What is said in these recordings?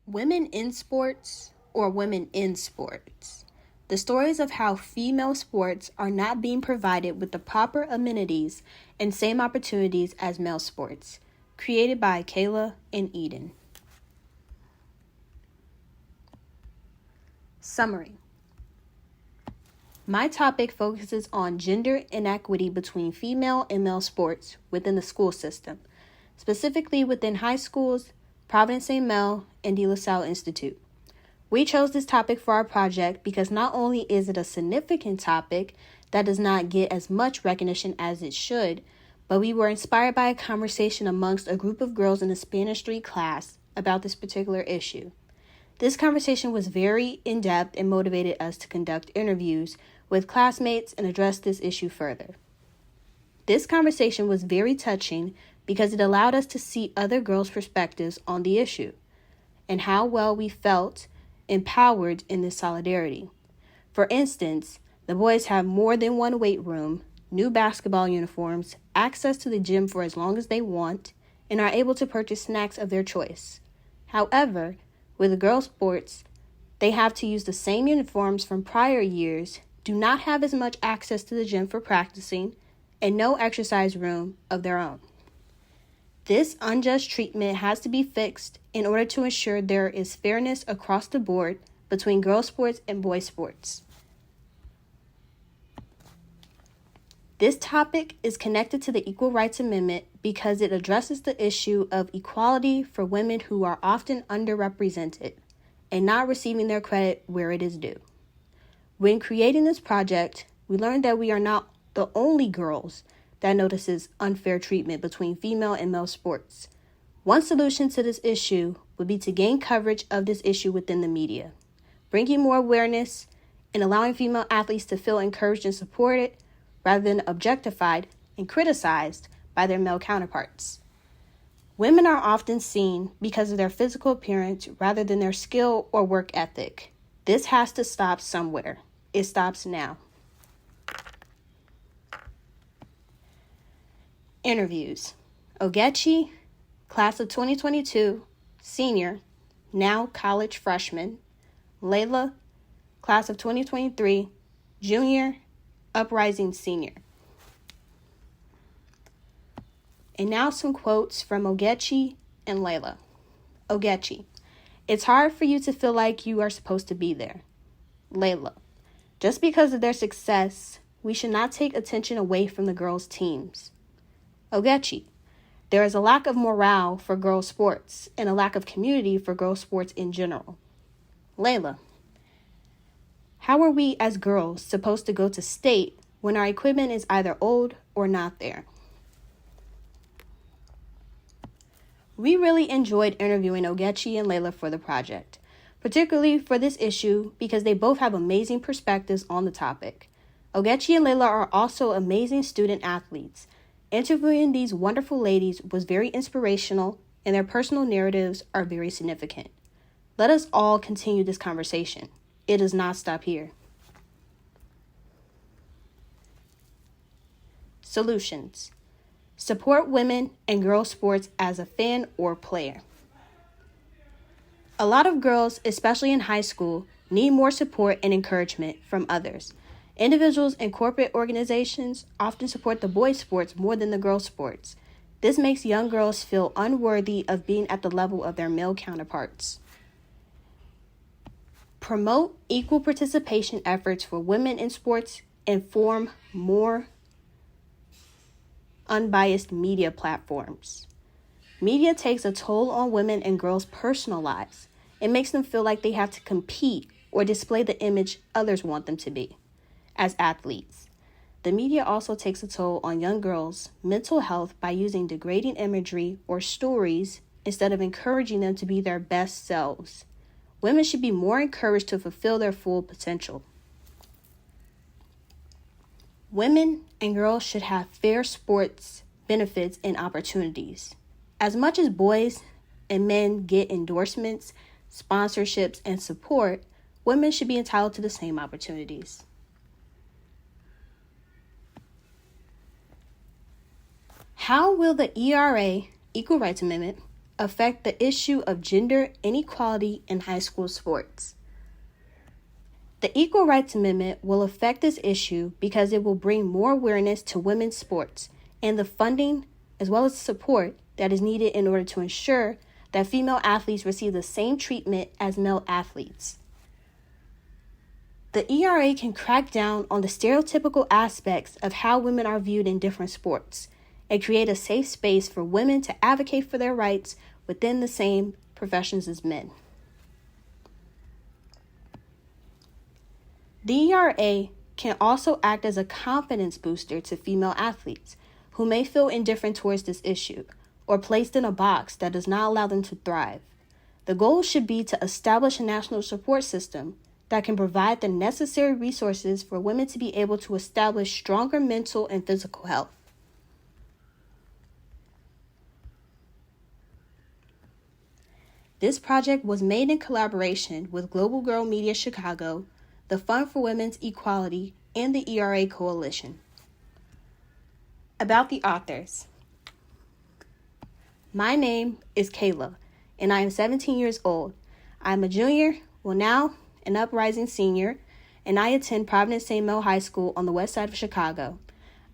Women in sports or women in sports. The stories of how female sports are not being provided with the proper amenities and same opportunities as male sports. Created by Kayla and Eden. Summary. My topic focuses on gender inequity between female and male sports within the school system, specifically within high schools, Providence St. Mel, and De La Salle Institute. We chose this topic for our project because not only is it a significant topic that does not get as much recognition as it should, but we were inspired by a conversation amongst a group of girls in a Spanish 3 class about this particular issue. This conversation was very in-depth and motivated us to conduct interviews with classmates and address this issue further. This conversation was very touching because it allowed us to see other girls' perspectives on the issue and how well we felt empowered in this solidarity. For instance, the boys have more than one weight room, new basketball uniforms, access to the gym for as long as they want, and are able to purchase snacks of their choice. However, with the girls' sports, they have to use the same uniforms from prior years, do not have as much access to the gym for practicing, and no exercise room of their own. This unjust treatment has to be fixed in order to ensure there is fairness across the board between girls' sports and boys' sports. This topic is connected to the Equal Rights Amendment because it addresses the issue of equality for women who are often underrepresented and not receiving their credit where it is due. When creating this project, we learned that we are not the only girls that notices unfair treatment between female and male sports. One solution to this issue would be to gain coverage of this issue within the media, bringing more awareness and allowing female athletes to feel encouraged and supported rather than objectified and criticized by their male counterparts. Women are often seen because of their physical appearance rather than their skill or work ethic. This has to stop somewhere. It stops now. Interviews. Ogechi, class of 2022, senior, now college freshman. Layla, class of 2023, junior, uprising senior. And now some quotes from Ogechi and Layla. Ogechi, it's hard for you to feel like you are supposed to be there. Layla, just because of their success, we should not take attention away from the girls' teams. Ogechi, there is a lack of morale for girls' sports and a lack of community for girls' sports in general. Layla, how are we as girls supposed to go to state when our equipment is either old or not there? We really enjoyed interviewing Ogechi and Layla for the project, particularly for this issue because they both have amazing perspectives on the topic. Ogechi and Layla are also amazing student athletes. Interviewing these wonderful ladies was very inspirational, and their personal narratives are very significant. Let us all continue this conversation. It does not stop here. Solutions. Support women and girls' sports as a fan or player. A lot of girls, especially in high school, need more support and encouragement from others. Individuals and corporate organizations often support the boys' sports more than the girls' sports. This makes young girls feel unworthy of being at the level of their male counterparts. Promote equal participation efforts for women in sports and form more unbiased media platforms. Media takes a toll on women and girls' personal lives. It makes them feel like they have to compete or display the image others want them to be as athletes. The media also takes a toll on young girls' mental health by using degrading imagery or stories instead of encouraging them to be their best selves. Women should be more encouraged to fulfill their full potential. Women and girls should have fair sports benefits and opportunities. As much as boys and men get endorsements, sponsorships, and support, women should be entitled to the same opportunities. How will the ERA, Equal Rights Amendment, affect the issue of gender inequality in high school sports. The Equal Rights Amendment will affect this issue because it will bring more awareness to women's sports and the funding as well as support that is needed in order to ensure that female athletes receive the same treatment as male athletes. The ERA can crack down on the stereotypical aspects of how women are viewed in different sports and create a safe space for women to advocate for their rights within the same professions as men. The ERA can also act as a confidence booster to female athletes who may feel indifferent towards this issue or placed in a box that does not allow them to thrive. The goal should be to establish a national support system that can provide the necessary resources for women to be able to establish stronger mental and physical health. This project was made in collaboration with Global Girl Media Chicago, the Fund for Women's Equality, and the ERA Coalition. About the authors. My name is Kayla, and I am 17 years old. I'm a junior, now an uprising senior, and I attend Providence St. Mel High School on the west side of Chicago.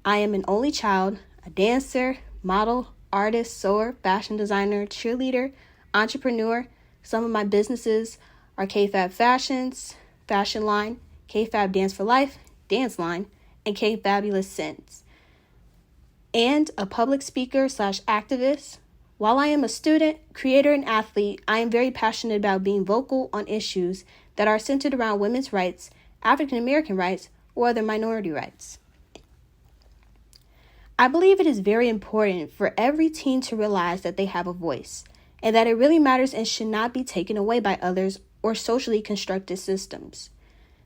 I am an only child, a dancer, model, artist, sewer, fashion designer, cheerleader, entrepreneur. Some of my businesses are KFab Fashions, Fashion Line, KFab Dance for Life, Dance Line, and KFabulous Scents. And a public speaker / activist. While I am a student, creator, and athlete, I am very passionate about being vocal on issues that are centered around women's rights, African American rights, or other minority rights. I believe it is very important for every teen to realize that they have a voice, and that it really matters and should not be taken away by others or socially constructed systems.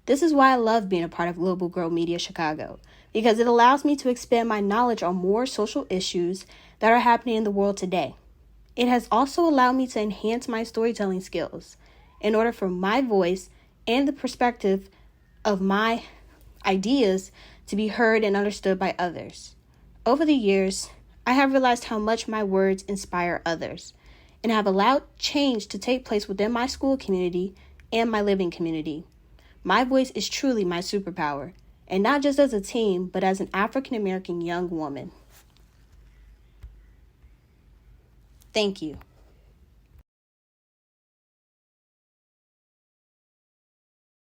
This is why I love being a part of Global Girl Media Chicago, because it allows me to expand my knowledge on more social issues that are happening in the world today. It has also allowed me to enhance my storytelling skills in order for my voice and the perspective of my ideas to be heard and understood by others. Over the years, I have realized how much my words inspire others and have allowed change to take place within my school community and my living community. My voice is truly my superpower, and not just as a teen, but as an African American young woman. Thank you.